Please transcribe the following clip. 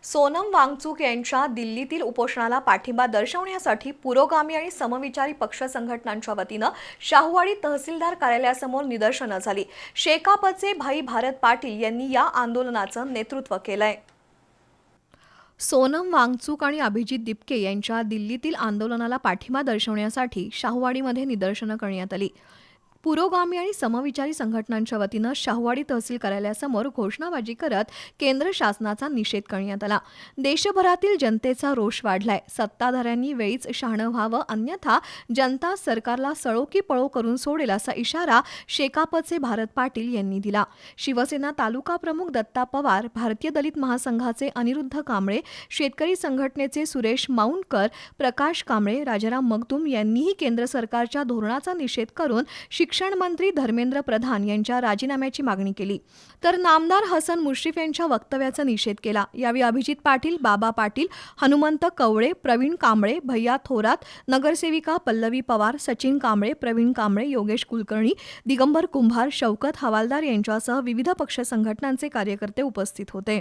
सोनम वांगचुक यांच्या दिल्लीतील उपोषणाला पाठिंबा दर्शवण्यासाठी पुरोगामी आणि समविचारी पक्ष संघटनांच्या वतीनं शाहूवाडी तहसीलदार कार्यालयासमोर निदर्शनं झाली। शेकापचे भाई भारत पाटील यांनी या आंदोलनाचं नेतृत्व केलंय। सोनम वांगचुक आणि अभिजित दिपके यांच्या दिल्लीतील आंदोलनाला पाठिंबा दर्शवण्यासाठी शाहूवाडीमध्ये निदर्शनं करण्यात आली। पुरोगामी आणि समविचारी संघटनांच्या वतीनं शाहूवाडी तहसील कार्यालयासमोर घोषणाबाजी करत केंद्र शासनाचा निषेध करण्यात आला। देशभरातील जनतेचा रोष वाढलाय। सत्ताधाऱ्यांनी वेळीच शहाणं व्हावं, अन्यथा जनता सरकारला सळो की पळो करून सोडेल असा इशारा शेकापचे भारत पाटील यांनी दिला। शिवसेना तालुका प्रमुख दत्ता पवार, भारतीय दलित महासंघाचे अनिरुद्ध कांबळे, शेतकरी संघटनेचे सुरेश माऊंटकर, प्रकाश कांबळे, राजाराम मगदूम यांनीही केंद्र सरकारच्या धोरणाचा निषेध करून शिक्षण मंत्री धर्मेंद्र प्रधान यांच्या राजीनाम्याची मागणी केली, तर नामदार हसन मुश्रीफ यांच्या वक्तव्याचा निषेध केला। यावेळी अभिजित पाटील, बाबा पाटील, हनुमंत कवळे, प्रवीण कांबळे, भैया थोरात, नगरसेविका पल्लवी पवार, सचिन कांबळे, प्रवीण कांबळे, योगेश कुलकर्णी, दिगंबर कुंभार, शौकत हवालदार यांच्यासह विविध पक्ष संघटनांचे कार्यकर्ते उपस्थित होते।